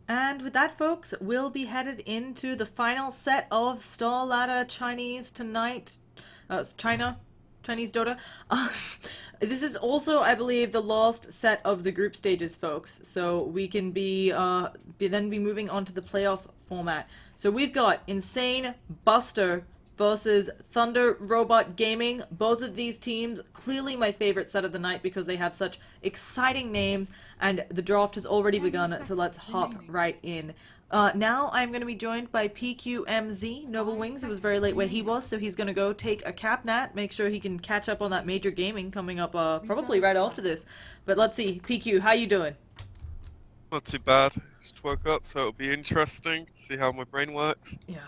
And with that, folks, we'll be headed into the final set of Star Ladder Chinese tonight. Chinese Dota. Uh, this is also, I believe, the last set of the group stages, folks. So we can then be moving on to the playoff format. So we've got Insane Buster versus Thunder Robot Gaming. Both of these teams, clearly my favorite set of the night because they have such exciting names, and the draft has already begun, so let's hop right in. Now I'm going to be joined by PqMz, Noble Wings. It was very late where he was, so he's going to go take a cap nat, make sure he can catch up on that major gaming coming up probably right after this. But let's see, PQ, how you doing? Not too bad. Just woke up, so it'll be interesting to see how my brain works. Yeah,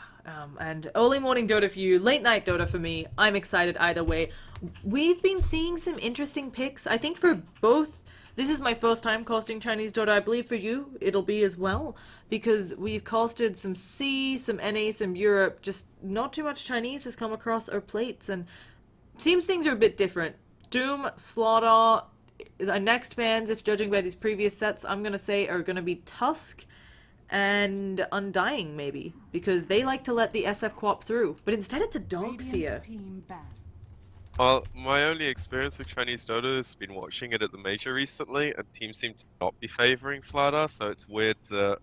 and early morning Dota for you, late night Dota for me. I'm excited either way. We've been seeing some interesting picks, I think, for both. This is my first time casting Chinese Dota. I believe for you it'll be as well, because we've casted some C, some NA, some Europe. Just not too much Chinese has come across our plates, and seems things are a bit different. Doom, Slaughter, the next bands, if judging by these previous sets, I'm gonna say are gonna be Tusk and Undying, maybe, because they like to let the SF co-op through. But instead it's a Darkseer. Well, my only experience with Chinese Dota has been watching it at the major recently, and teams seem to not be favoring Slardar, so it's weird that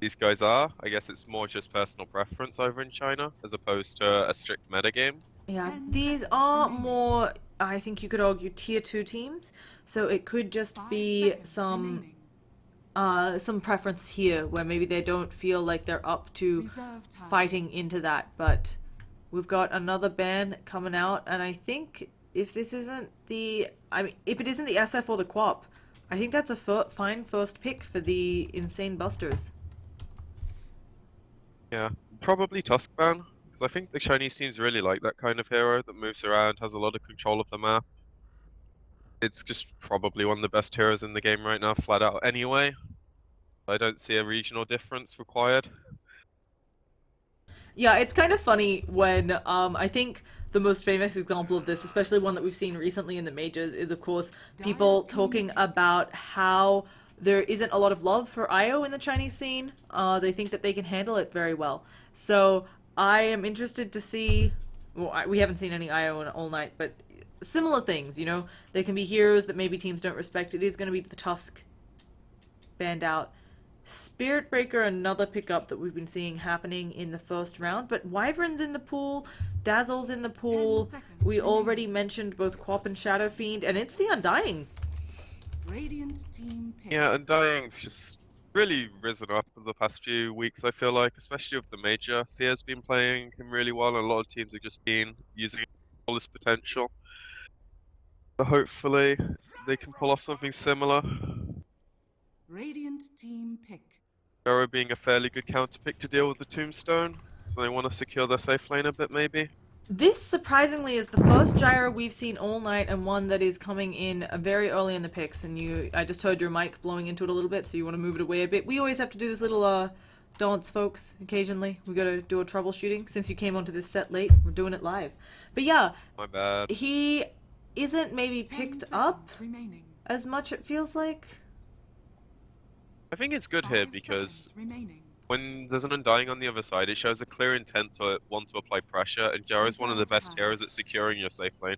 these guys are. I guess it's more just personal preference over in China, as opposed to a strict metagame. Yeah, these are more, I think you could argue, tier 2 teams, so it could just be some preference here where maybe they don't feel like they're up to fighting into that. But we've got another ban coming out, and I think if this isn't the, if it isn't the SF or the QoP, I think that's a fine first pick for the Insane Busters. Yeah, probably Tusk ban, because I think the Chinese teams really like that kind of hero that moves around, has a lot of control of the map. It's just probably one of the best heroes in the game right now, flat out anyway. I don't see a regional difference required. Yeah, it's kind of funny when I think the most famous example of this, especially one that we've seen recently in the majors, is of course people talking about how there isn't a lot of love for IO in the Chinese scene. They think that they can handle it very well. So I am interested to see. Well, we haven't seen any IO in all night, but similar things. You know, there can be heroes that maybe teams don't respect. It is going to be the Tusk banned out. Spirit Breaker, another pickup that we've been seeing happening in the first round, but Wyvern's in the pool, Dazzle's in the pool. We already mentioned both QoP and Shadow Fiend, and it's the Undying. Radiant team pick. Yeah, Undying's just really risen up in the past few weeks, I feel like, especially with the major. Thea's been playing him really well, and a lot of teams have just been using all his potential. So hopefully they can pull off something similar. Radiant team pick. Gyro being a fairly good counter pick to deal with the Tombstone, so they want to secure their safe lane a bit, maybe. This, surprisingly, is the first gyro we've seen all night, and one that is coming in very early in the picks. And I just heard your mic blowing into it a little bit, so you want to move it away a bit. We always have to do this little dance, folks, occasionally. We gotta do a troubleshooting. Since you came onto this set late, we're doing it live. But yeah, My bad. he isn't maybe picked up as much, it feels like. I think it's good here because when there's an Undying on the other side, it shows a clear intent to want to apply pressure, and Gyro's one of the best heroes at securing your safe lane.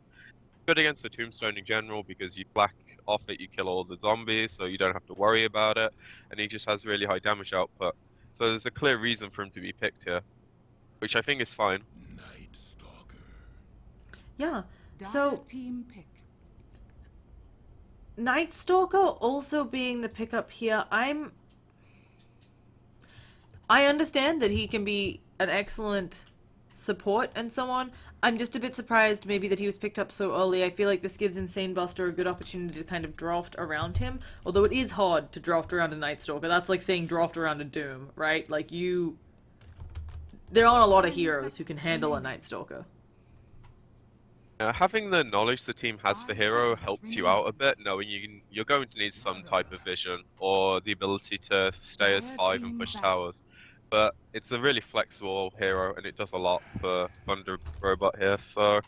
Good against the Tombstone in general because you black off it, you kill all the zombies, so you don't have to worry about it, and he just has really high damage output. So there's a clear reason for him to be picked here, which I think is fine. Yeah, so team pick. Night Stalker also being the pickup here, I understand that he can be an excellent support and so on. I'm just a bit surprised maybe that he was picked up so early. I feel like this gives Insane Buster a good opportunity to kind of draft around him. Although it is hard to draft around a Night Stalker. That's like saying draft around a Doom, right? Like there aren't a lot of heroes who can handle a Night Stalker. Having the knowledge the team has for hero helps you out a bit, knowing you're going to need some type of vision or the ability to stay as 5 and push towers. But it's a really flexible hero, and it does a lot for Thunder Robot here, so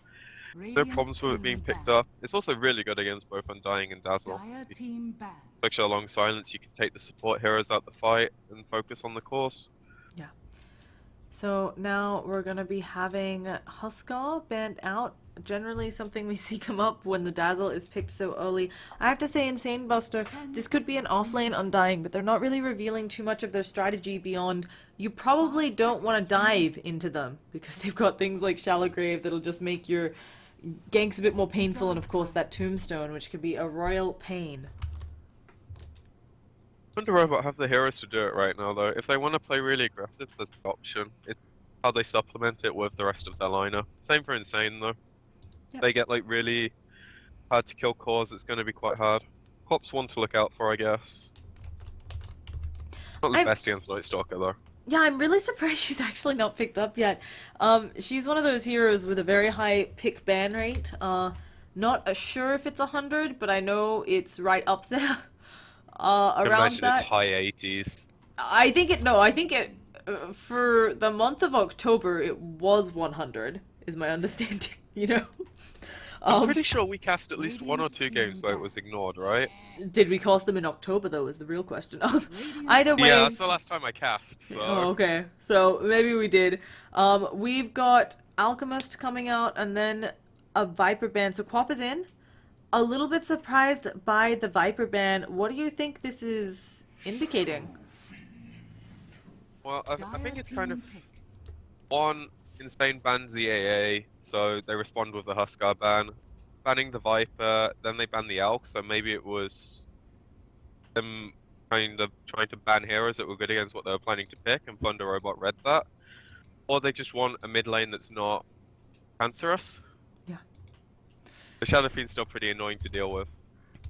No problems with it being picked up. It's also really good against both Undying and Dazzle. Dire team ban. Especially along silence, you can take the support heroes out the fight and focus on the course. Yeah. So now we're gonna be having Huskar banned out. Generally something we see come up when the Dazzle is picked so early. I have to say, Insane Buster, this could be an offlane Undying, but they're not really revealing too much of their strategy beyond you probably don't want to dive into them, because they've got things like Shallow Grave that'll just make your ganks a bit more painful, and of course that Tombstone, which could be a royal pain. Thunder Robot have the heroes to do it right now, though. If they want to play really aggressive, there's the option. It's how they supplement it with the rest of their lineup. Same for Insane, though. Yep. They get like really hard to kill cores, it's going to be quite hard. Pop's one to look out for, I guess. Not the best against Night Stalker, though. Yeah, I'm really surprised she's actually not picked up yet. She's one of those heroes with a very high pick ban rate. Not sure if it's 100, but I know it's right up there. Around Imagine that. it's high 80s. I think it, for the month of October, it was 100, is my understanding, you know? I'm pretty sure we cast at least 1 or 2 games where it was ignored, right? Did we cast them in October, though, is the real question. Either way... Yeah, that's the last time I cast, so... Oh, okay. So, maybe we did. We've got Alchemist coming out, and then a Viper ban. So, Quap is in. A little bit surprised by the Viper ban. What do you think this is indicating? Well, I think it's kind of... One, Insane bans the AA, so they respond with the Huskar ban. Banning the Viper, then they ban the Elk, so maybe it was them kind of trying to ban heroes that were good against what they were planning to pick, and Thunder Robot read that. Or they just want a mid lane that's not cancerous. Yeah. The Shadow Fiend's still pretty annoying to deal with.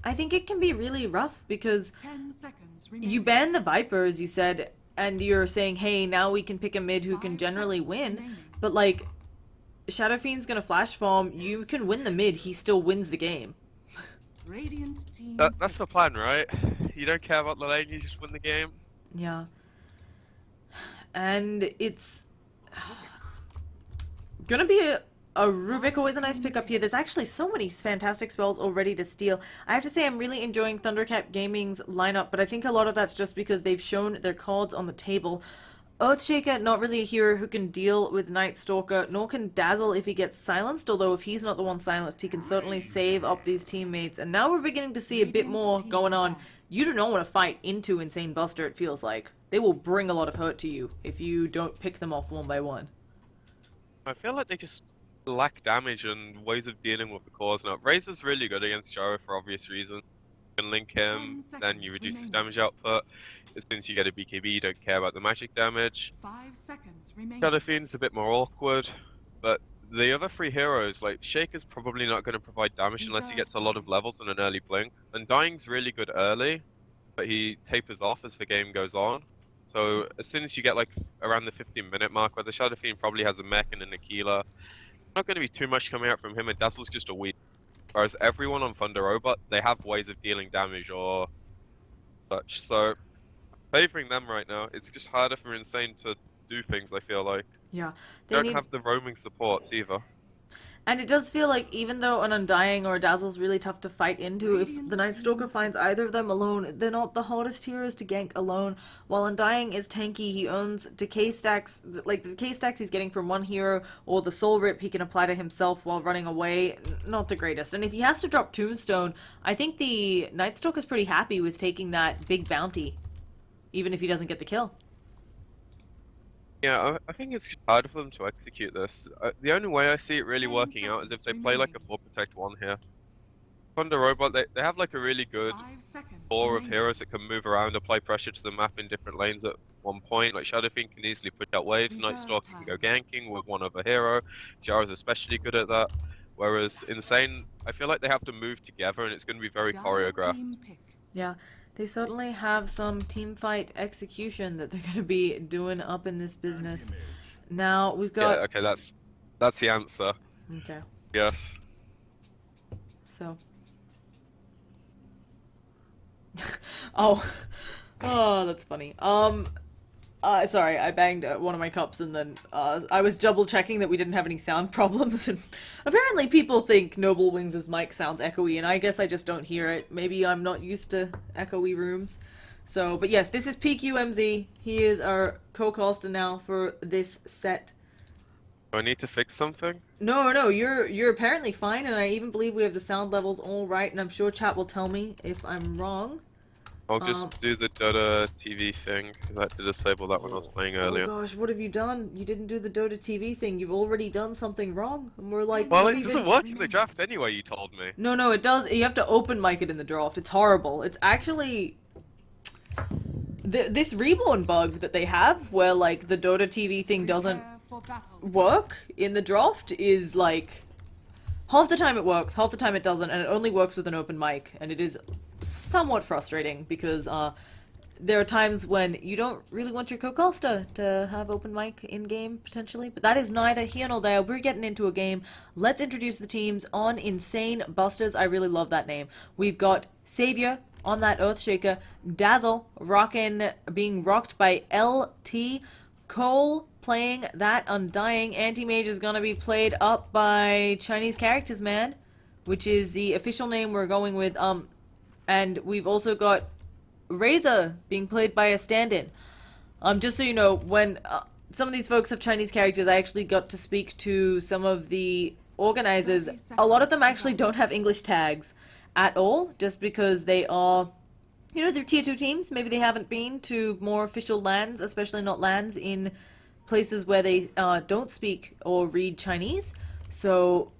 I think it can be really rough because 10 seconds remaining. you ban the Viper, as you said, and you're saying, hey, now we can pick a mid who can generally win. But, like, Shadow Fiend's gonna flash farm, you can win the mid, he still wins the game. Radiant team That's the plan, right? You don't care about the lane, you just win the game. Yeah. And it's gonna be a Rubik, always a nice pickup here. There's actually so many fantastic spells already to steal. I have to say I'm really enjoying Thundercat Gaming's lineup, but I think a lot of that's just because they've shown their cards on the table. Earthshaker, not really a hero who can deal with Night Stalker, nor can Dazzle if he gets silenced, although if he's not the one silenced, he can certainly save up these teammates. And now we're beginning to see a bit more going on. You do not want to fight into Insane Buster, it feels like. They will bring a lot of hurt to you if you don't pick them off one by one. I feel like they just lack damage and ways of dealing with the cores now. Razor's really good against Jaro for obvious reasons. You can link him, then you reduce his damage output. As soon as you get a BKB, you don't care about the magic damage. 5 seconds remaining. Shadow Fiend's a bit more awkward, but the other 3 heroes, like Shaker's probably not going to provide damage unless he gets a lot of levels and an early blink. And Dying's really good early, but he tapers off as the game goes on. So as soon as you get like around the 15-minute mark, where the Shadow Fiend probably has a mech and an Aquila, not going to be too much coming out from him, and Dazzle's just a weak. Whereas everyone on Thunder Robot, they have ways of dealing damage or such. So favoring them right now, it's just harder for Insane to do things, I feel like. Yeah. They don't have the roaming supports either. And it does feel like even though an Undying or a Dazzle's really tough to fight into, if the Night Stalker finds either of them alone, they're not the hardest heroes to gank alone. While Undying is tanky, he owns decay stacks, like the decay stacks he's getting from one hero, or the soul rip he can apply to himself while running away, not the greatest. And if he has to drop Tombstone, I think the Night Stalker's pretty happy with taking that big bounty, even if he doesn't get the kill. Yeah, I think it's harder for them to execute this. The only way I see it really working out is if they play like a 4 Protect 1 here. Thunder Robot, they have like a really good core of heroes that can move around, apply pressure to the map in different lanes at one point. Like Shadow Fiend can easily put out waves, Night Stalker can go ganking with one other hero, Jara's especially good at that. Whereas Insane, I feel like they have to move together and it's going to be very choreographed. Yeah. They certainly have some team fight execution that they're going to be doing up in this business. Now, we've got... Yeah, okay, that's the answer. Okay. Yes. So... oh. Oh, that's funny. Sorry, I banged one of my cups and then I was double checking that we didn't have any sound problems. And apparently people think Noble Wings' mic sounds echoey, and I guess I just don't hear it. Maybe I'm not used to echoey rooms. So, but yes, this is PqMz. He is our co-caster now for this set. Do I need to fix something? No, you're apparently fine, and I even believe we have the sound levels all right, and I'm sure chat will tell me if I'm wrong. I'll just do the Dota TV thing. I had to disable that when I was playing earlier. Oh gosh, what have you done? You didn't do the Dota TV thing. You've already done something wrong. And we're like, Well, this it doesn't work in the draft anyway, you told me. No, it does. You have to open mic it in the draft. It's horrible. It's actually... This reborn bug that they have, where like the Dota TV thing doesn't Prepare for battle. work in the draft, is like... half the time it works, half the time it doesn't, and it only works with an open mic, and it is somewhat frustrating because there are times when you don't really want your co-caster to have open mic in-game, potentially, but that is neither here nor there. We're getting into a game. Let's introduce the teams on Insane Busters. I really love that name. We've got Savior on that Earthshaker, Dazzle being rocked by LT, Cole playing that Undying. Anti-Mage is gonna be played up by Chinese Characters Man, which is the official name we're going with. And we've also got Razor being played by a stand-in. Just so you know, when some of these folks have Chinese characters, I actually got to speak to some of the organizers. A lot of them actually don't have English tags at all, just because they are, you know, they're tier 2 teams. Maybe they haven't been to more official lands, especially not lands in places where they don't speak or read Chinese. So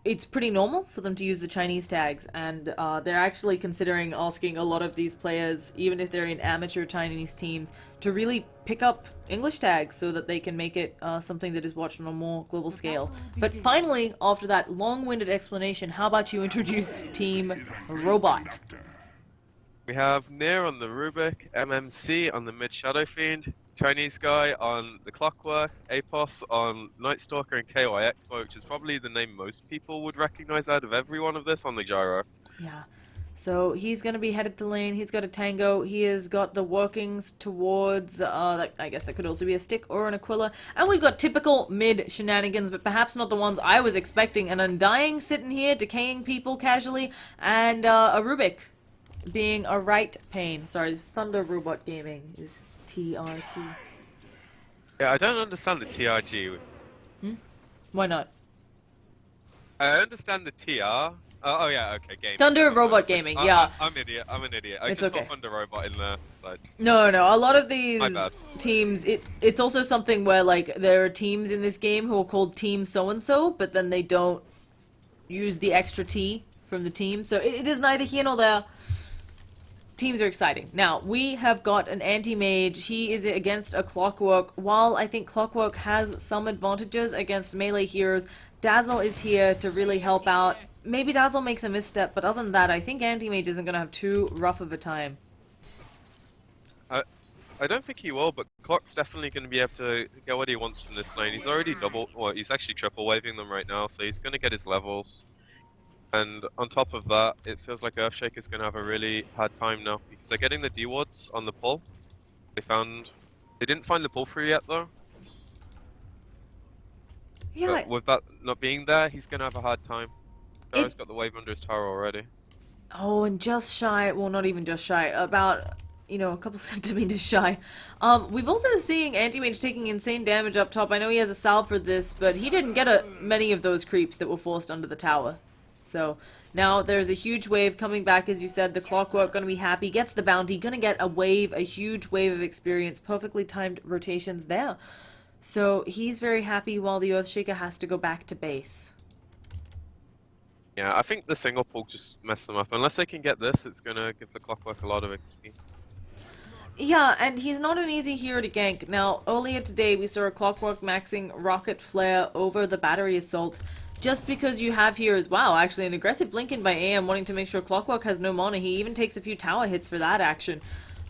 it's pretty normal for them to use the Chinese tags, and they're actually considering asking a lot of these players, even if they're in amateur Chinese teams, to really pick up English tags so that they can make it something that is watched on a more global scale. But finally, after that long-winded explanation, how about you introduce Team Robot? We have Nier on the Rubik, MMC on the Mid Shadow Fiend, Chinese guy on the Clockwork, Apos on Night Stalker, and KYX, which is probably the name most people would recognize out of every one of this on the Gyro. Yeah. So he's going to be headed to lane. He's got a Tango. He has got the workings towards, I guess that could also be a Stick or an Aquila. And we've got typical mid shenanigans, but perhaps not the ones I was expecting. An Undying sitting here, decaying people casually, and a Rubik being a right pain. Sorry, this is Thunder Robot Gaming is TRG. Yeah, I don't understand the TRG. Why not? I understand the TR. Oh yeah, okay, game. Thunder Robot Gaming, yeah. I'm an idiot. I'm an idiot. I It's just okay. saw Thunder Robot in the side. No, a lot of these My bad. teams, it's also something where, like, there are teams in this game who are called Team So-and-so, but then they don't use the extra T from the team, so it is neither here nor there. Teams are exciting. Now, we have got an anti-mage. He is against a Clockwork. While I think Clockwork has some advantages against melee heroes, Dazzle is here to really help out. Maybe Dazzle makes a misstep, but other than that, I think anti-mage isn't going to have too rough of a time. I don't think he will, but Clock's definitely going to be able to get what he wants from this lane. He's already he's actually triple waving them right now, so he's going to get his levels. And on top of that, it feels like Earthshaker's going to have a really hard time now, because they're getting the D-wards on the pull. They didn't find the pull through yet though. Yeah. But with that not being there, he's going to have a hard time. He's got the wave under his tower already. Oh, and just shy, well, not even just shy, about, you know, a couple centimeters shy. We've also seen Anti-Mage taking insane damage up top. I know he has a salve for this, but he didn't get many of those creeps that were forced under the tower. So, now there's a huge wave coming back, as you said. The Clockwork gonna be happy, gets the bounty, gonna get a huge wave of experience, perfectly timed rotations there. So, he's very happy while the Earthshaker has to go back to base. Yeah, I think the single pull just messed them up. Unless they can get this, it's gonna give the Clockwork a lot of XP. Yeah, and he's not an easy hero to gank. Now, earlier today we saw a Clockwork maxing Rocket Flare over the Battery Assault. Just because you have here as well, actually, an aggressive Blinken by AM wanting to make sure Clockwork has no mana. He even takes a few tower hits for that action.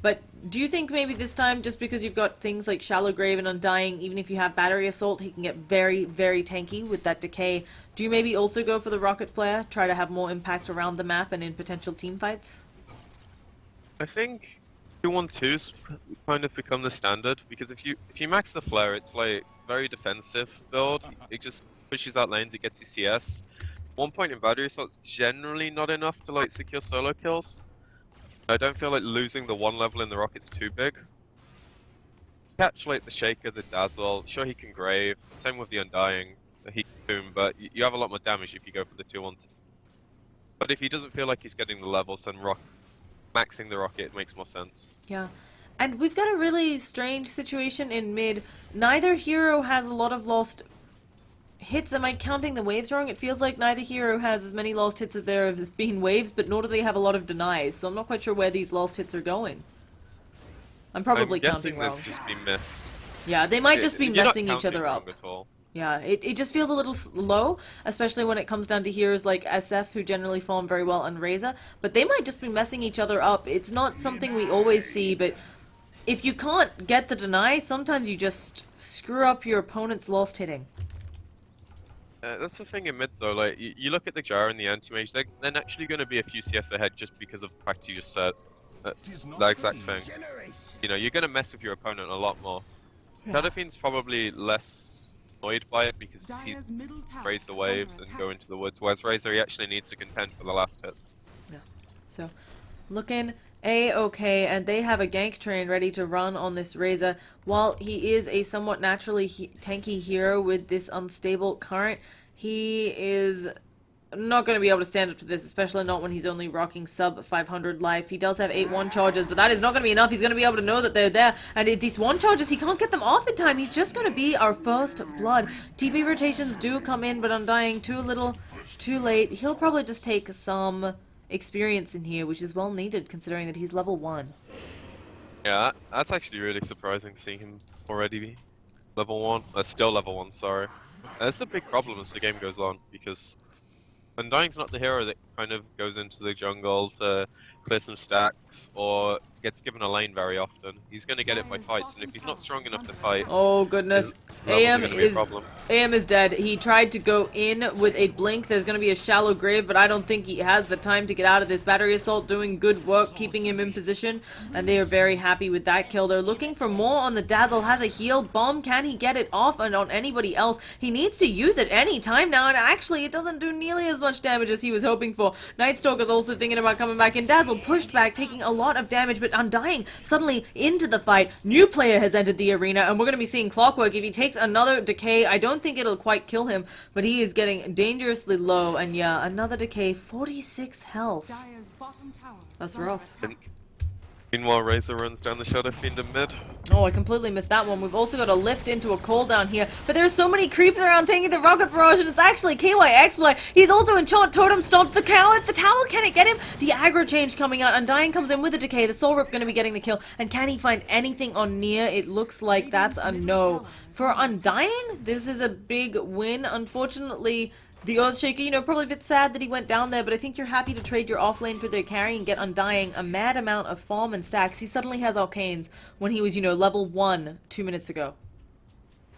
But do you think maybe this time, just because you've got things like Shallow Grave and Undying, even if you have Battery Assault, he can get very, very tanky with that decay. Do you maybe also go for the Rocket Flare, try to have more impact around the map and in potential team fights? I think he 2-1-2's kind of become the standard, because if you max the flare, it's like very defensive build. It just pushes out lanes, it gets you CS. 1 point in battery assault's generally not enough to like secure solo kills. I don't feel like losing the 1 level in the rocket's too big. Catch like the Shaker, the Dazzle, sure he can grave, same with the Undying, he can boom, but you have a lot more damage if you go for the 2-1-2. But if he doesn't feel like he's getting the levels, then maxing the rocket makes more sense. Yeah. And we've got a really strange situation in mid. Neither hero has a lot of lost hits. Am I counting the waves wrong? It feels like neither hero has as many lost hits as there has been waves, but nor do they have a lot of denies. So I'm not quite sure where these lost hits are going. I'm probably counting wrong. I'm guessing they've just been missed. Yeah, they might just be messing each other up. At all. Yeah, it just feels a little low, especially when it comes down to heroes like SF, who generally farm very well on Razor, but they might just be messing each other up. It's not something we always see, but if you can't get the deny, sometimes you just screw up your opponent's lost hitting. That's the thing in mid though, like, you look at the Jar and the anti-mage, they're naturally going to be a few CS ahead just because of the fact you just said. That exact thing. You know, you're going to mess with your opponent a lot more. Shadowfiend's probably less annoyed by it because he raise the waves and go into the woods, whereas Razor, he actually needs to contend for the last hits. Yeah. So, looking A-OK, and they have a gank train ready to run on this Razor. While he is a somewhat naturally tanky hero with this unstable current, he is not going to be able to stand up to this, especially not when he's only rocking sub 500 life. He does have 8-1 charges, but that is not going to be enough. He's going to be able to know that they're there, and these 1 charges, he can't get them off in time. He's just going to be our first blood. TP rotations do come in, but Undying too little, too late. He'll probably just take some experience in here, which is well needed considering that he's level 1. Yeah, that's actually really surprising seeing him already be level 1. Still level 1, sorry. That's a big problem as the game goes on, because Undying's not the hero that kind of goes into the jungle to clear some stacks or gets given a lane very often. He's going to get it by fights, and if he's not strong enough to fight, oh goodness, AM is dead. He tried to go in with a blink. There's going to be a shallow grave, but I don't think he has the time to get out of this. Battery assault doing good work, keeping him in position, and they are very happy with that kill. They're looking for more on the Dazzle. Has a healed bomb. Can he get it off and on anybody else? He needs to use it any time now, and actually it doesn't do nearly as much damage as he was hoping for. Nightstalker's also thinking about coming back in. Dazzle pushed back, taking a lot of damage, but Undying suddenly into the fight. New player has entered the arena, and we're going to be seeing Clockwork. If he takes another decay, I don't think it'll quite kill him, but he is getting dangerously low, and yeah, another decay, 46 health. That's rough. Meanwhile, Razor runs down the Shadowfiend in mid. Oh, I completely missed that one. We've also got a lift into a cooldown here, but there are so many creeps around taking the rocket barrage, and it's actually KYXY. He's also enchant totem stomped the tower. The tower, can it get him? The aggro change coming out. Undying comes in with a decay. The Soul Rip going to be getting the kill, and can he find anything on near? It looks like that's a no. For Undying, this is a big win. Unfortunately, the Earthshaker, you know, probably a bit sad that he went down there, but I think you're happy to trade your offlane for their carry and get Undying a mad amount of farm and stacks. He suddenly has Arcanes when he was, you know, level 1 2 minutes ago.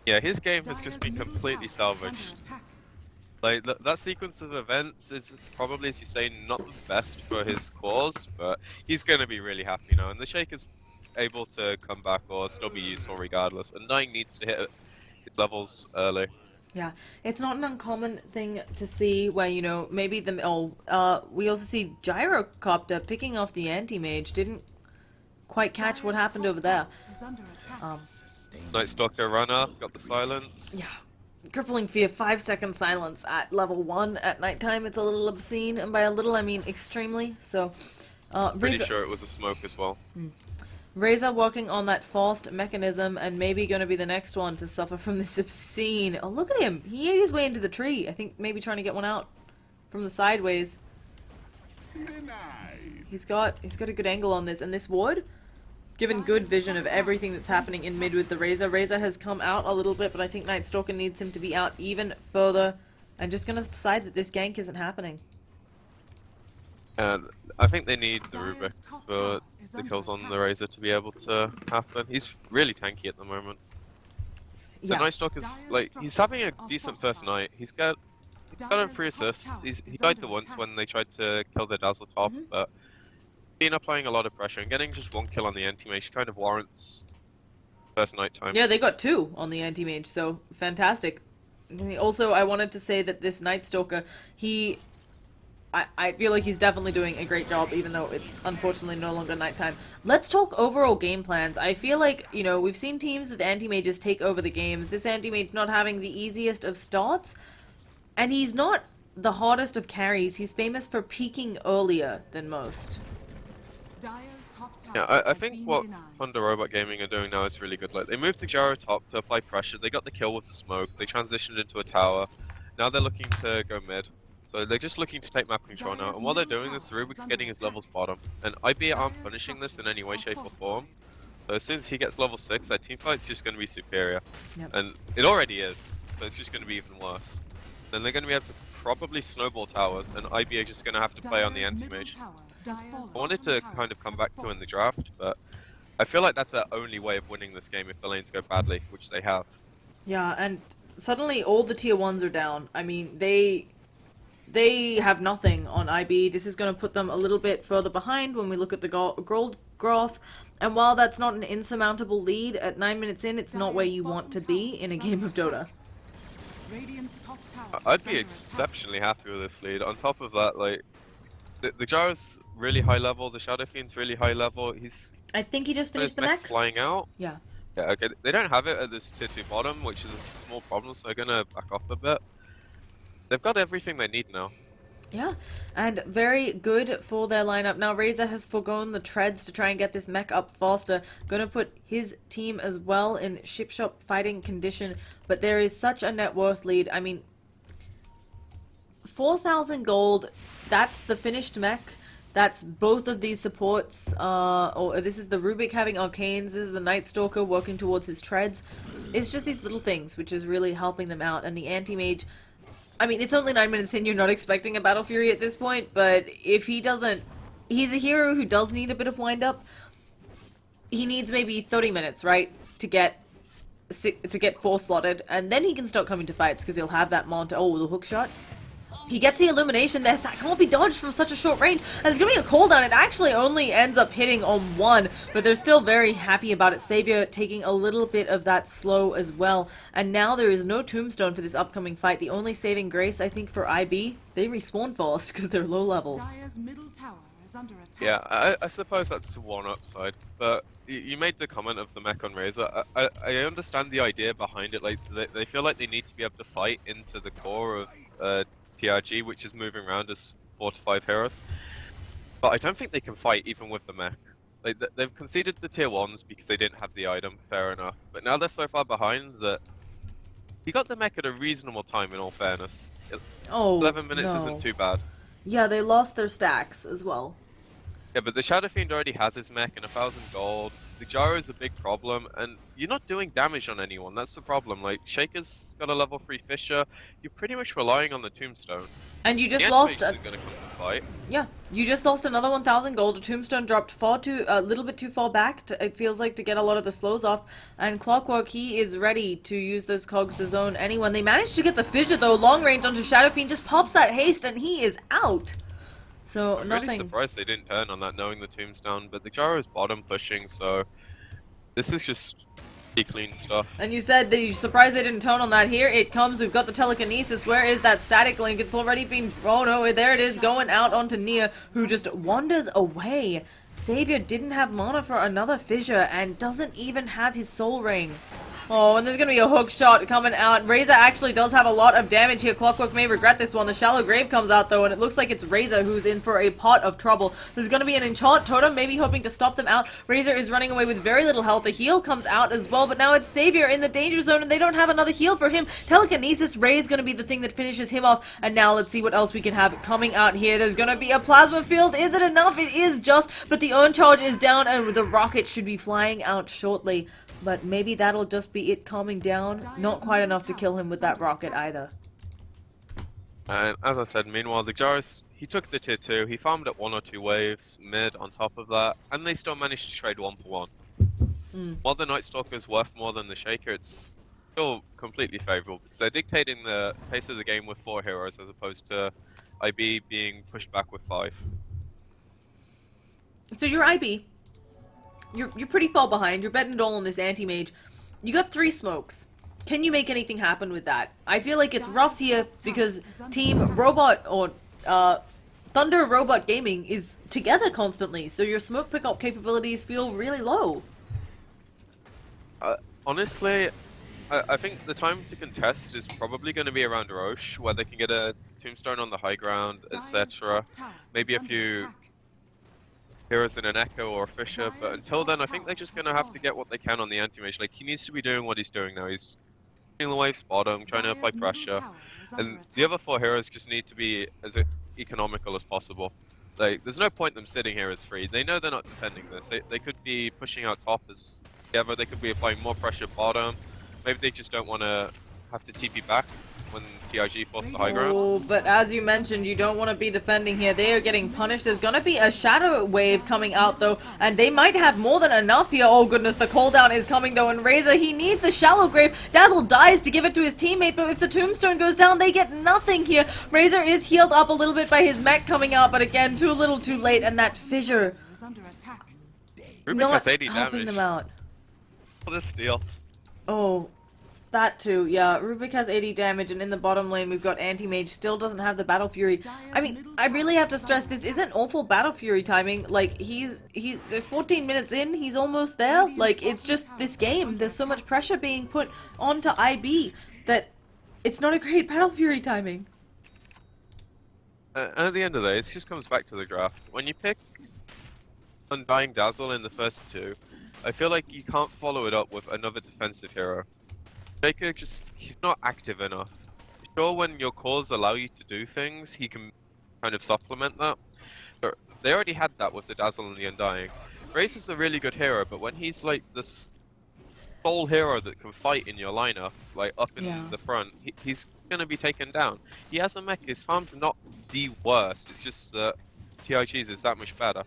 Yeah, his game has just been completely salvaged. Like, that sequence of events is probably, as you say, not the best for his cause, but he's going to be really happy now, and the Shaker's able to come back or still be useful regardless. Undying needs to hit his levels early. Yeah, it's not an uncommon thing to see where, you know, maybe we also see Gyrocopter picking off the anti-mage. Didn't quite catch what happened over there. Nightstalker runner, got the silence. Yeah. Crippling Fear, 5-second silence at level 1 at nighttime. It's a little obscene, and by a little I mean extremely, so... Pretty sure it was a smoke as well. Razor working on that forced mechanism, and maybe going to be the next one to suffer from this obscene... Oh, look at him! He ate his way into the tree. I think maybe trying to get one out from the sideways. He's got a good angle on this, and this ward, it's given good vision of everything that's happening in mid with the Razor. Razor has come out a little bit, but I think Nightstalker needs him to be out even further. I'm just going to decide that this gank isn't happening. I think they need the Rubik for the kills on the Razor to be able to happen. He's really tanky at the moment. The Nightstalker's, like, he's having a decent first night. He's got him 3 assists. He died the once when they tried to kill the Dazzle top, but been applying a lot of pressure, and getting just 1 kill on the anti-mage kind of warrants first night time. Yeah, they got 2 on the anti-mage, so fantastic. Also, I wanted to say that this Night Stalker, I feel like he's definitely doing a great job, even though it's unfortunately no longer nighttime. Let's talk overall game plans. I feel like, you know, we've seen teams with anti-mages take over the games. This anti-mage not having the easiest of starts, and he's not the hardest of carries. He's famous for peaking earlier than most. Dire's top tower Yeah, I has think been what denied. Thunder Robot Gaming are doing now is really good. Like, they moved to Gyro top to apply pressure, they got the kill with the smoke, they transitioned into a tower. Now they're looking to go mid. So they're just looking to take map control now, and while they're doing this, Rubik's getting his levels bottom. And IB aren't punishing this in any way, shape, or form. So as soon as he gets level 6, that teamfight's just going to be superior. Yep. And it already is, so it's just going to be even worse. Then they're going to be able to probably snowball towers, and IB are just going to have to play on the anti-mage. I wanted to kind of come back to in the draft, but I feel like that's the only way of winning this game if the lanes go badly, which they have. Yeah, and suddenly all the tier 1s are down. I mean, they have nothing on IB. This is going to put them a little bit further behind when we look at the gold graph. And while that's not an insurmountable lead, at 9 minutes in, it's not where you want to be in a game of Dota. I'd be exceptionally happy with this lead. On top of that, like, the Gyro's really high level, the Shadow Fiend's really high level. I think he just finished the mech mech. flying out. Yeah. Yeah, okay. They don't have it at this tier 2 bottom, which is a small problem, so they're gonna back off a bit. They've got everything they need now. Yeah, and very good for their lineup. Now, Razor has forgone the treads to try and get this mech up faster. Gonna put his team as well in ship shop fighting condition, but there is such a net worth lead. I mean, 4,000 gold, that's the finished mech. That's both of these supports, or this is the Rubik having arcanes, this is the Night Stalker working towards his treads. It's just these little things which is really helping them out, and the anti-mage, I mean, it's only 9 minutes in, you're not expecting a Battle Fury at this point, but if he doesn't, he's a hero who does need a bit of wind-up. He needs maybe 30 minutes, right, to get 4 slotted, and then he can start coming to fights, because he'll have that the hook shot. He gets the illumination there, so it can't be dodged from such a short range, and there's gonna be a cooldown. It actually only ends up hitting on 1, but they're still very happy about it. Savior taking a little bit of that slow as well, and now there is no tombstone for this upcoming fight. The only saving grace, I think, for IB, they respawn fast because they're low levels. Yeah, I suppose that's one upside, but you made the comment of the mech on Razor. I understand the idea behind it. Like, they feel like they need to be able to fight into the core of TRG, which is moving around as 4 to 5 heroes. But I don't think they can fight even with the mech. Like, they've conceded the tier 1s because they didn't have the item, fair enough. But now they're so far behind that he got the mech at a reasonable time, in all fairness. 11 minutes isn't too bad. Yeah, they lost their stacks as well. Yeah, but the Shadow Fiend already has his mech and 1,000 gold. The Gyro's a big problem, and you're not doing damage on anyone. That's the problem. Like, Shaker's got a level 3 Fisher. You're pretty much relying on the Tombstone. And you just the lost. Gonna come to fight. Yeah, you just lost another 1,000 gold. A Tombstone dropped a little bit too far back. It feels like to get a lot of the slows off. And Clockwork, he is ready to use those cogs to zone anyone. They managed to get the Fissure though. Long range onto Shadow Fiend, just pops that haste, and he is out. So I'm nothing. really surprised they didn't turn on that, knowing the Tombstone. But the Gyro's bottom pushing, so this is just clean stuff. And you said that you're surprised they didn't tone on that. Here it comes. We've got the telekinesis. Where is that static link? It's already been... Oh no, there it is, going out onto Nia, who just wanders away. Savior didn't have mana for another fissure and doesn't even have his soul ring. Oh, and there's going to be a hook shot coming out. Razor actually does have a lot of damage here. Clockwork may regret this one. The Shallow Grave comes out, though, and it looks like it's Razor who's in for a pot of trouble. There's going to be an Enchant Totem, maybe hoping to stop them out. Razor is running away with very little health. The heal comes out as well, but now it's Savior in the danger zone, and they don't have another heal for him. Telekinesis Ray is going to be the thing that finishes him off, and now let's see what else we can have coming out here. There's going to be a Plasma Field. Is it enough? It is just, but the Urn Charge is down, and the rocket should be flying out shortly. But maybe that'll just be it calming down. Not quite enough to kill him with that rocket either. And as I said, meanwhile, the Gyros, he took the tier 2, he farmed at 1 or 2 waves, mid on top of that, and they still managed to trade 1 for 1. While the Night Stalker's worth more than the Shaker, it's still completely favourable, because they're dictating the pace of the game with 4 heroes as opposed to IB being pushed back with 5. So you're IB. You're pretty far behind. You're betting it all on this anti-mage. You got 3 smokes. Can you make anything happen with that? I feel like it's rough here because Team Robot or Thunder Robot Gaming is together constantly, so your smoke pickup capabilities feel really low. Honestly, I think the time to contest is probably going to be around Roche, where they can get a tombstone on the high ground, etc. Maybe a few heroes in an Echo or a Fisher, but until then, I think they're just going to have to get what they can on the anti-mage. Like, he needs to be doing what he's doing now. He's the waves bottom, trying to apply pressure, and the other 4 heroes just need to be as economical as possible. Like, there's no point them sitting here as free. They know they're not defending this. They could be pushing out top as together. They could be applying more pressure bottom. Maybe they just don't want to have to TP back when TRG forces the high ground. Oh, but as you mentioned, you don't want to be defending here. They are getting punished. There's going to be a shadow wave coming out, though, and they might have more than enough here. Oh, goodness, the cooldown is coming, though, and Razor, he needs the shallow grave. Dazzle dies to give it to his teammate, but if the tombstone goes down, they get nothing here. Razor is healed up a little bit by his mech coming out, but again, too little, too late, and that fissure Rubik has 80 helping damage. them out. What a steal. Oh, that too, yeah. Rubik has 80 damage, and in the bottom lane we've got Anti-Mage, still doesn't have the Battle Fury. I mean, I really have to stress, this isn't awful Battle Fury timing. Like, he's 14 minutes in, he's almost there. Like, it's just this game. There's so much pressure being put onto IB that it's not a great Battle Fury timing. And at the end of the day, it just comes back to the draft. When you pick Undying Dazzle in the first 2, I feel like you can't follow it up with another defensive hero. Jacob he's not active enough. Sure, when your cores allow you to do things, he can kind of supplement that. But they already had that with the Dazzle and the Undying. Grace is a really good hero, but when he's like this sole hero that can fight in your lineup, like up in the front, he's gonna be taken down. He has a mech, his farm's not the worst, it's just that TRG's is that much better.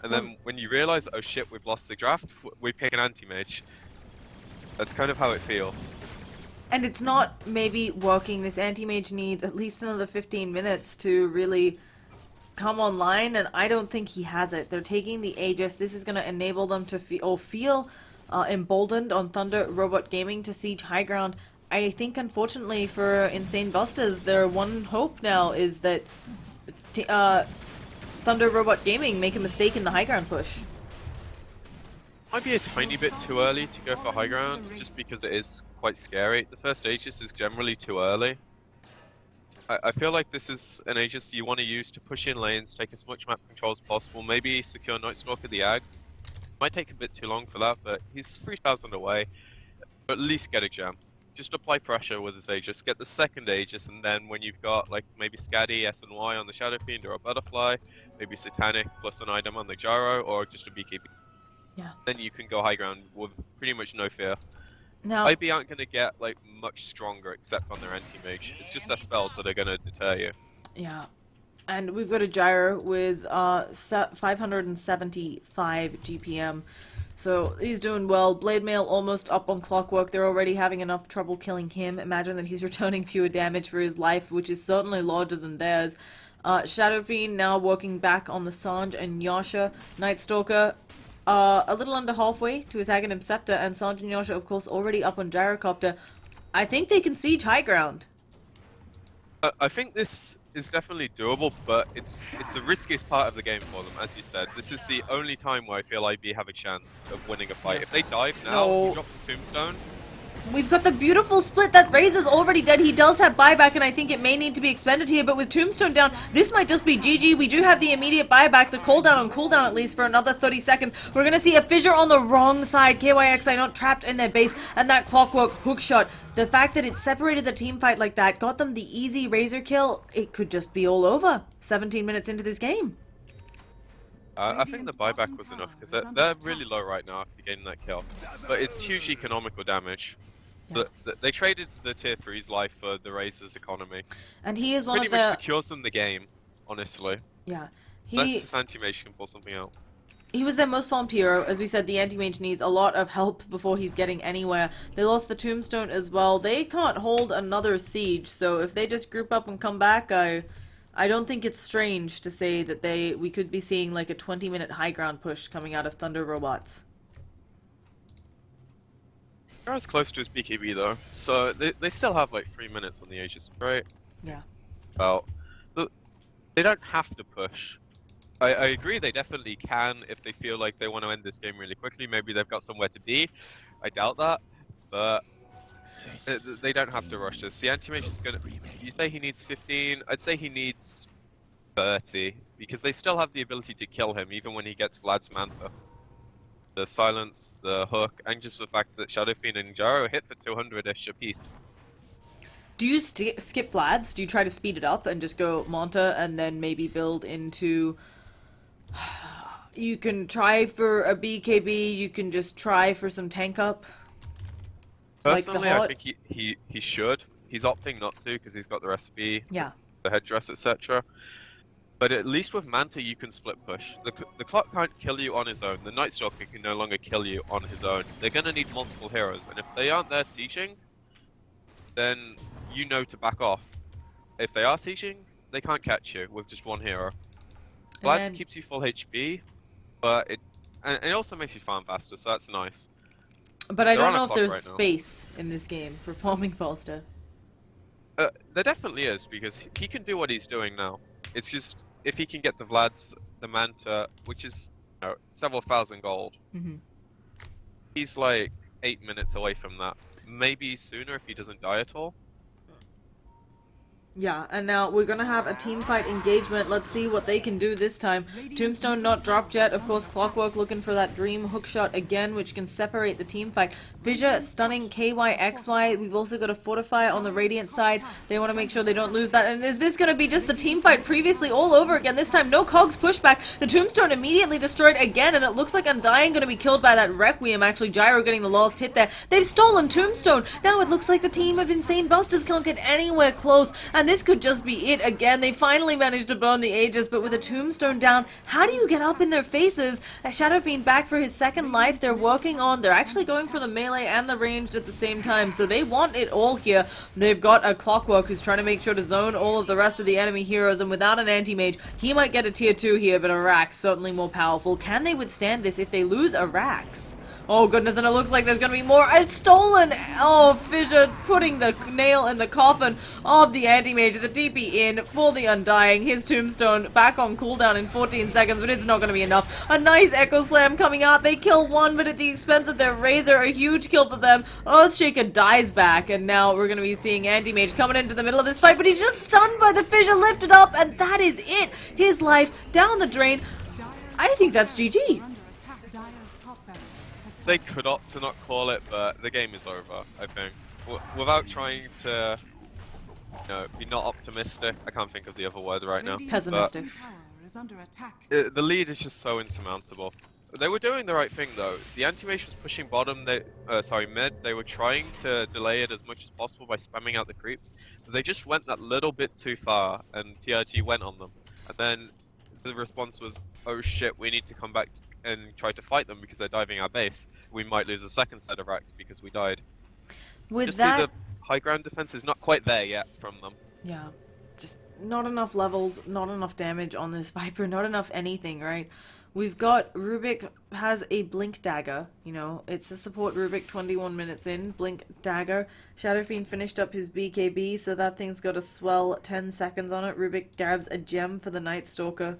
And then when you realize, oh shit, we've lost the draft, we pick an anti-mage. That's kind of how it feels. And it's not maybe working. This anti-mage needs at least another 15 minutes to really come online, and I don't think he has it. They're taking the Aegis. This is going to enable them to feel emboldened on Thunder Robot Gaming to siege high ground. I think, unfortunately, for Insane Busters, their one hope now is that Thunder Robot Gaming make a mistake in the high ground push. Might be a tiny bit too early to go for high ground, just because it is quite scary. The first Aegis is generally too early. I feel like this is an Aegis you want to use to push in lanes, take as much map control as possible, maybe secure Nightstalker the Ags. Might take a bit too long for that, but he's 3,000 away. At least get a gem. Just apply pressure with his Aegis, get the second Aegis, and then when you've got like maybe Scaddy, S&Y on the Shadow Fiend or a Butterfly, maybe Satanic plus an item on the Gyro, or just a Beekeeper. Yeah. Then you can go high ground with pretty much no fear. Now, IB aren't going to get like much stronger except on their anti-mage. It's just their spells that are going to deter you. yeah. And we've got a Gyro with 575 GPM. So he's doing well. Blade Mail almost up on clockwork. They're already having enough trouble killing him. Imagine that he's returning pure damage for his life, which is certainly larger than theirs. Shadow Fiend now working back on the Sanj and Yasha. Nightstalker a little under halfway to his Aghanim Scepter, and Sanj and Yasha, of course, already up on Gyrocopter. I think they can siege high ground. I think this is definitely doable, but it's the riskiest part of the game for them, as you said. This is the only time where I feel IB have a chance of winning a fight. If they dive now, he drops a tombstone. We've got the beautiful split. That Razor's already dead. He does have buyback, and I think it may need to be expended here, but with Tombstone down, this might just be GG. We do have the immediate buyback, the cooldown on cooldown at least for another 30 seconds. We're going to see a fissure on the wrong side. KYXI not trapped in their base, and that clockwork hook shot. The fact that it separated the team fight like that, got them the easy Razor kill, it could just be all over 17 minutes into this game. I think the buyback was enough, because they're really low right now after getting that kill. But it's huge economical damage. Yeah. They traded the tier 3's life for the Razor's economy. And he is one pretty of the... much secures them the game, honestly. Yeah. Unless this anti-mage can pull something out. He was their most farmed hero. As we said, the anti-mage needs a lot of help before he's getting anywhere. They lost the tombstone as well. They can't hold another siege, so if they just group up and come back, I I don't think it's strange to say that we could be seeing like a 20-minute high ground push coming out of Thunder Robots. They're as close to his PqB though, so they still have like 3 minutes on the Aegis, right? Yeah. Well, so they don't have to push. I agree they definitely can if they feel like they want to end this game really quickly. Maybe they've got somewhere to be. I doubt that, but they don't have to rush this. The anti-mage is gonna... You say he needs 15? I'd say he needs 30, because they still have the ability to kill him even when he gets Vlad's Manta. The silence, the hook, and just the fact that Shadow Fiend and Gyro hit for 200-ish apiece. Do you skip Vlad's? Do you try to speed it up and just go Manta and then maybe build into... You can try for a BKB, you can just try for some tank up. Personally, like I think he should. He's opting not to because he's got the recipe, yeah, the headdress, etc. But at least with Manta, you can split push. The clock can't kill you on his own. The Night Stalker can no longer kill you on his own. They're gonna need multiple heroes, and if they aren't there sieging, then you know to back off. If they are sieging, they can't catch you with just one hero. Vlad's keeps you full HP, but it also makes you farm faster, so that's nice. But I don't know if there's space in this game for farming faster. There definitely is, because he can do what he's doing now. It's just, if he can get the Vlad's, the Manta, which is several thousand gold, he's like 8 minutes away from that. Maybe sooner if he doesn't die at all. Yeah, and now we're gonna have a team fight engagement. Let's see what they can do this time. Tombstone not dropped yet. Of course, Clockwork looking for that dream hookshot again, which can separate the team fight. Fissure stunning KY/XY. We've also got a Fortify on the Radiant side. They want to make sure they don't lose that. And is this gonna be just the team fight previously all over again? This time, no Cogs pushback. The Tombstone immediately destroyed again, and it looks like Undying gonna be killed by that Requiem. Actually, Gyro getting the last hit there. They've stolen Tombstone. Now it looks like the team of Insane Busters can't get anywhere close, and this could just be it again. They finally managed to burn the Aegis, but with a Tombstone down, how do you get up in their faces? A Shadow Fiend back for his second life. They're actually going for the melee and the ranged at the same time, so they want it all here. They've got a Clockwork who's trying to make sure to zone all of the rest of the enemy heroes, and without an anti-mage, he might get a tier 2 here, but a Rax certainly more powerful. Can they withstand this if they lose a Rax? Oh goodness, and it looks like there's gonna be more. A stolen! Oh, Fissure putting the nail in the coffin of the anti-mage. The TP in for the Undying. His Tombstone back on cooldown in 14 seconds, but it's not gonna be enough. A nice Echo Slam coming out. They kill one, but at the expense of their Razor. A huge kill for them. Earthshaker dies back, and now we're gonna be seeing anti-mage coming into the middle of this fight, but he's just stunned by the Fissure, lifted up, and that is it. His life down the drain. I think that's GG. They could opt to not call it, but the game is over, I think. Without trying to, be not optimistic, I can't think of the other word right now. Pessimistic. The lead is just so insurmountable. They were doing the right thing though. The anti-mage was pushing bottom, mid. They were trying to delay it as much as possible by spamming out the creeps. So they just went that little bit too far, and TRG went on them. And then the response was, oh shit, we need to come back and try to fight them because they're diving our base. We might lose a second set of racks because we died. See the high ground defense is not quite there yet from them. Yeah, just not enough levels, not enough damage on this Viper, not enough anything, right? We've got Rubik has a Blink Dagger, it's a support Rubik 21 minutes in, Blink Dagger. Shadow Fiend finished up his BKB, so that thing's got a swell 10 seconds on it. Rubik grabs a gem for the Night Stalker.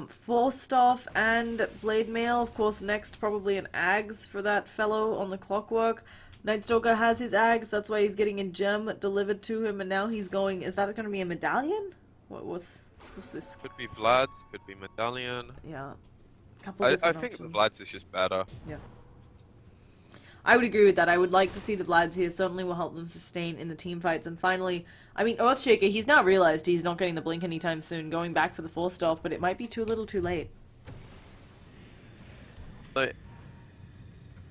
Force Staff and Blade Mail, of course, next probably an Ags for that fellow on the Clockwork. Night Stalker has his Ags, that's why he's getting a gem delivered to him, and now he's going, is that going to be a medallion? What's this? Could be Vlad's, could be medallion. Yeah. I think the Vlad's is just better. Yeah. I would agree with that. I would like to see the Vlad's here. Certainly will help them sustain in the team fights. And finally, I mean, Earthshaker, he's now realized he's not getting the blink anytime soon, going back for the Force Staff, but it might be too little too late. But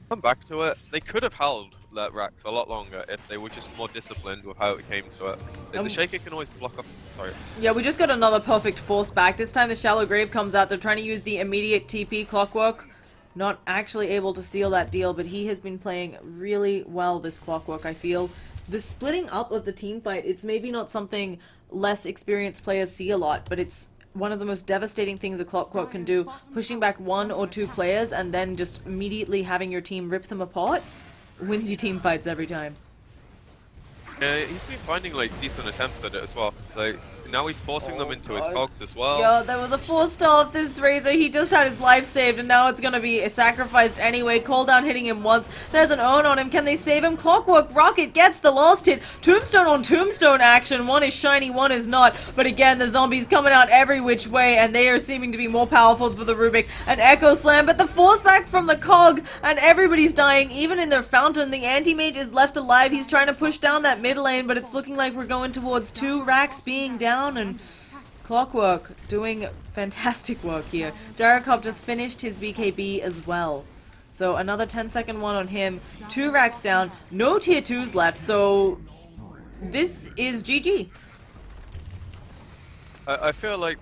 come back to it. They could have held that Rax a lot longer if they were just more disciplined with how it came to it. The Shaker can always block off. Sorry. Yeah, we just got another perfect Force back. This time the Shallow Grave comes out. They're trying to use the immediate TP Clockwork. Not actually able to seal that deal, but he has been playing really well, this Clockwork, I feel. the splitting up of the team fight, it's maybe not something less experienced players see a lot, but it's one of the most devastating things a Clockwork can do. Pushing back 1 or 2 players and then just immediately having your team rip them apart wins you team fights every time. Yeah, he's been finding like decent attempts at it as well. Like now he's forcing them into his cogs as well. Yo, there was a 4-star of this Razor. He just had his life saved, and now it's gonna be sacrificed anyway. Cooldown hitting him once. There's an own on him. Can they save him? Clockwork Rocket gets the last hit. Tombstone on Tombstone action. One is shiny, one is not. But again, the zombies coming out every which way, and they are seeming to be more powerful for the Rubik. An Echo Slam, but the force back from the cogs, and everybody's dying. Even in their fountain, the anti-mage is left alive. He's trying to push down that mid lane, but it's looking like we're going towards 2 racks being down, and Clockwork doing fantastic work here. Gyrocop just finished his BKB as well. So another 10-second one on him. 2 racks down. No tier 2s left, so this is GG. I feel like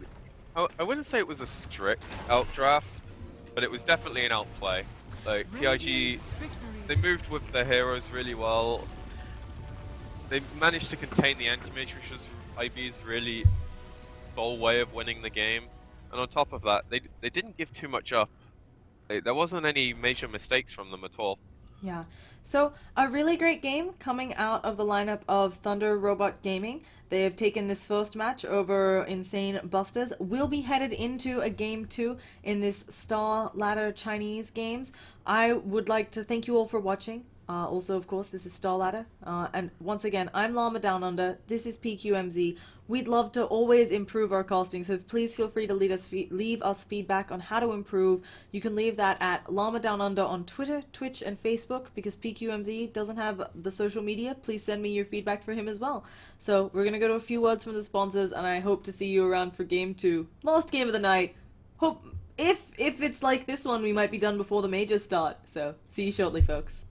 I wouldn't say it was a strict outdraft, but it was definitely an outplay. Like TRG, they moved with their heroes really well. They managed to contain the anti-mage, which was IB's really sole way of winning the game. And on top of that, they didn't give too much up. There wasn't any major mistakes from them at all. Yeah. So, a really great game coming out of the lineup of Thunder Robot Gaming. They have taken this first match over Insane Busters. We'll be headed into a game 2 in this Star Ladder Chinese games. I would like to thank you all for watching. Also, of course, this is Star Ladder. And once again, I'm Llama Down Under. This is PqMz. We'd love to always improve our casting, so please feel free to leave us feedback on how to improve. You can leave that at Llama Down Under on Twitter, Twitch, and Facebook, because PqMz doesn't have the social media. Please send me your feedback for him as well. So we're going to go to a few words from the sponsors, and I hope to see you around for game 2. Last game of the night. Hope if it's like this one, we might be done before the majors start. So see you shortly, folks.